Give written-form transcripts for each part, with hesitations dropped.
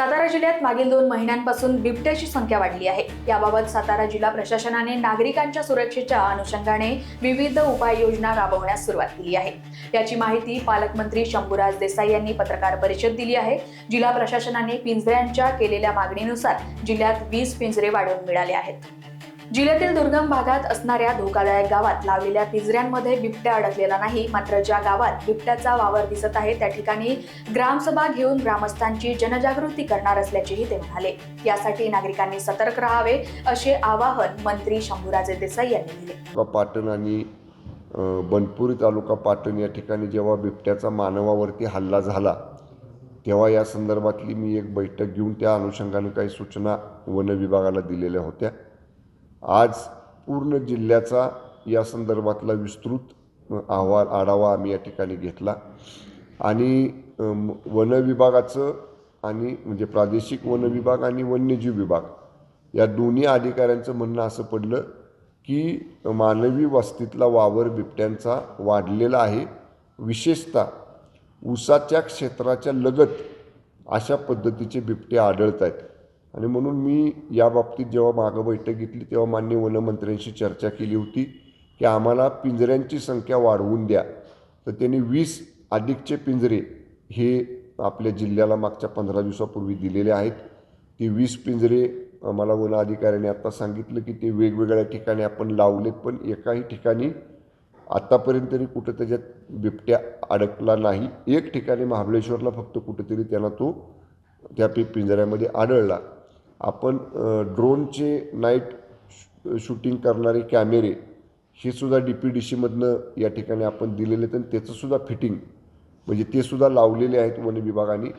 सातारा जिल्ह्यात मागील 2 महिन्यांपासून बिबट्याची संख्या वाढली आहे। याबाबत सातारा जिल्हा प्रशासनाने नागरिकांच्या सुरक्षेच्या अनुषंगाने विविध उपाययोजना राबवण्यास सुरुवात केली आहे। याची माहिती पालकमंत्री शंभूराज देसाई यांनी पत्रकार परिषद दिली आहे। जिल्हा प्रशासनाने पिंजऱ्यांच्या केलेल्या मागणीनुसार जिल्ह्यात 20 पिंजरे वाढवून मिळाले आहेत। जिल्ह्यातील दुर्गम भागात असणाऱ्या धोकादायक गावात लावलेल्या पिंजऱ्यांमध्ये बिबट्या अडकलेला नाही। मात्र ज्या गावात बिबट्याचा वावर दिसत आहे त्या ठिकाणी ग्रामसभा घेऊन ग्रामस्थांची जनजागृती करणार असल्याचेही ते म्हणाले। यासाठी नागरिकांनी सतर्क राहावे असे आवाहन मंत्री शंभूराजे देसाई यांनी दिले। पाटण आणि बनपुरी तालुका पाटण या ठिकाणी जेव्हा बिबट्याचा मानवावरती हल्ला झाला तेव्हा या संदर्भातली मी एक बैठक घेऊन त्या अनुषंगाने काही सूचना वन विभागाला दिलेल्या होत्या। आज पूर्ण जिल्ह्याचा या संदर्भातला विस्तृत आढावा आम्ही या ठिकाणी घेतला आणि वन विभागाचं आणि म्हणजे प्रादेशिक वन विभाग आणि वन्यजीव विभाग या दोन्ही अधिकाऱ्यांचं म्हणणं असं पडलं की मानवी वस्तीतला वावर बिबट्यांचा वाढलेला आहे। विशेषतः ऊसाच्या क्षेत्राच्या लगत अशा पद्धतीचे बिबटे आढळत आहेत आणि म्हणून मी या बाबतीत जेव्हा मागं बैठक घेतली तेव्हा माननीय वनमंत्र्यांशी चर्चा केली होती की आम्हाला पिंजऱ्यांची संख्या वाढवून द्या। तर त्यांनी 20 अधिकचे पिंजरे हे आपल्या जिल्ह्याला मागच्या 15 दिवसापूर्वी दिलेले आहेत। ते 20 पिंजरे मला वन अधिकाऱ्याने आता सांगितलं की ते वेगवेगळ्या ठिकाणी आपण लावलेत, पण एकाही ठिकाणी आत्तापर्यंत तरी कुठं त्याच्यात बिबट्या अडकला नाही। एक ठिकाणी महाबळेश्वरला फक्त कुठेतरी त्यांना तो त्या पिंजऱ्यामध्ये आढळला। आपण ड्रोनचे नाईट शूटिंग करणारे कॅमेरे हे सुद्धा DPDCमधनं या ठिकाणी आपण दिलेले तर त्याचंसुद्धा फिटिंग म्हणजे ते सुद्धा लावलेले आहेत वन विभागाने।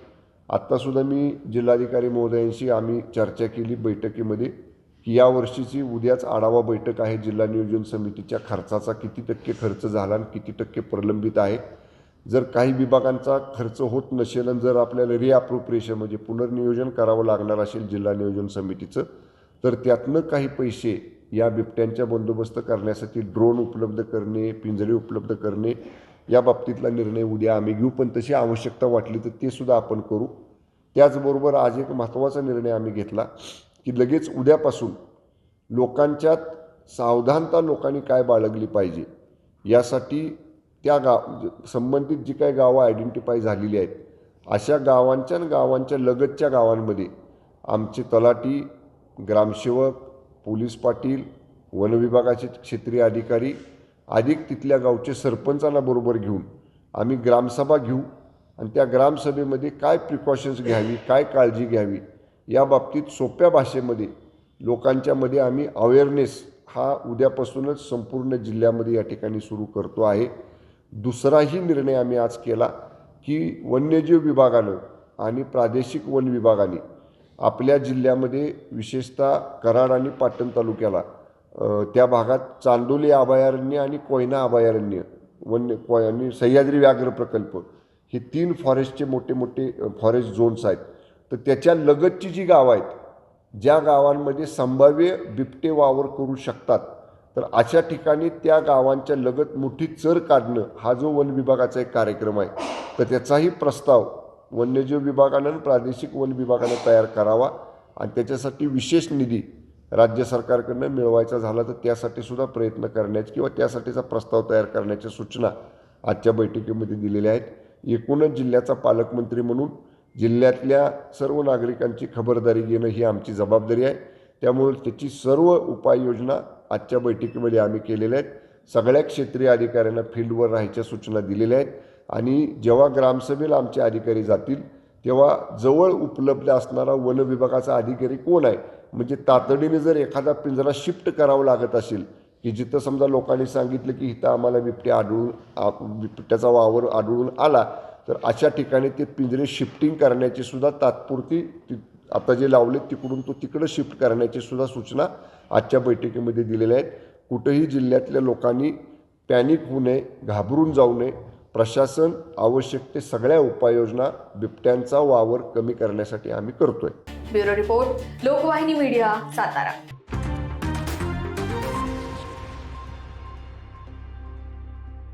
आत्तासुद्धा मी जिल्हाधिकारी महोदयांशी आम्ही चर्चा केली बैठकीमध्ये की या वर्षीची उद्याच आढावा बैठक आहे जिल्हा नियोजन समितीच्या खर्चाचा किती टक्के खर्च झाला आणि किती टक्के प्रलंबित आहे। जर काही विभागांचा खर्च होत नसेल आणि जर आपल्याला रिअप्रोप्रिएशन म्हणजे पुनर्नियोजन करावं लागणार असेल जिल्हा नियोजन समितीचं तर त्यातनं काही पैसे या बिबट्यांच्या बंदोबस्त करण्यासाठी ड्रोन उपलब्ध करणे, पिंजरे उपलब्ध करणे या बाबतीतला निर्णय उद्या आम्ही घेऊ, पण तशी आवश्यकता वाटली तर ते सुद्धा आपण करू। त्याचबरोबर आज एक महत्त्वाचा निर्णय आम्ही घेतला की लगेच उद्यापासून लोकांच्यात सावधानता लोकांनी काय बाळगली पाहिजे यासाठी त्या संबंधित जी काही गावं आयडेंटिफाय झालेली आहेत अशा गावांच्या लगतच्या गावांमध्ये आमचे तलाठी, ग्रामसेवक, पोलीस पाटील, वन विभागाचे क्षेत्रीय अधिकारी अधिक तिथल्या गावचे सरपंचांना बरोबर घेऊन आम्ही ग्रामसभा घेऊ आणि त्या ग्रामसभेमध्ये काय प्रिकॉशन्स घ्यावी, काय काळजी घ्यावी या बाबतीत सोप्या भाषेमध्ये लोकांच्यामध्ये आम्ही अवेअरनेस हा उद्यापासूनच संपूर्ण जिल्ह्यामध्ये या ठिकाणी सुरू करतो आहे। दुसराही निर्णय आम्ही आज केला की वन्यजीव विभागानं आणि प्रादेशिक वन विभागाने आपल्या जिल्ह्यामध्ये विशेषतः कराड आणि पाटण तालुक्याला त्या भागात चांदोली अभयारण्य आणि कोयना अभयारण्य आणि सह्याद्री व्याघ्र प्रकल्प हे 3 फॉरेस्टचे मोठे मोठे फॉरेस्ट झोन्स आहेत। तर त्याच्या लगतची जी गावं आहेत ज्या गावांमध्ये संभाव्य बिबटे वावर करू शकतात तर अशा ठिकाणी त्या गावांच्या लगत मोठी चर काढणं हा जो वन विभागाचा एक कार्यक्रम आहे तर त्याचाही प्रस्ताव वन्यजीव विभागानं आणि प्रादेशिक वन विभागानं तयार करावा आणि त्याच्यासाठी विशेष निधी राज्य सरकारकडनं मिळवायचा झाला तर त्यासाठी सुद्धा प्रयत्न करण्याची किंवा त्यासाठीचा प्रस्ताव तयार करण्याच्या सूचना आजच्या बैठकीमध्ये दिलेल्या आहेत। एकूणच जिल्ह्याचा पालकमंत्री म्हणून जिल्ह्यातल्या सर्व नागरिकांची खबरदारी घेणं ही आमची जबाबदारी आहे। त्यामुळे त्याची सर्व उपाययोजना आजच्या बैठकीमध्ये आम्ही केलेल्या आहेत। सगळ्या क्षेत्रीय अधिकाऱ्यांना फील्डवर राहायच्या सूचना दिलेल्या आहेत आणि जेव्हा ग्रामसभेला आमचे अधिकारी जातील तेव्हा जवळ उपलब्ध असणारा वन विभागाचा अधिकारी कोण आहे म्हणजे तातडीने जर एखादा पिंजरा शिफ्ट करावा लागत असेल की जिथं समजा लोकांनी सांगितलं की इथं आम्हाला बिबट्याचा वावर आढळून आला तर अशा ठिकाणी ते पिंजरे शिफ्टिंग करण्याची सुद्धा तात्पुरती आता जे लावलेत तिकडून तो तिकडं शिफ्ट करण्याची सुद्धा सूचना आजच्या बैठकीमध्ये दिलेल्या आहेत। कुठेही जिल्ह्यातल्या लोकांनी पॅनिक होऊ नये, घाबरून जाऊ नये। प्रशासन आवश्यक ते सगळ्या उपाययोजना बिबट्यांचा वावर कमी करण्यासाठी आम्ही करतोय। Bureau report, Lokvahini media, Satara.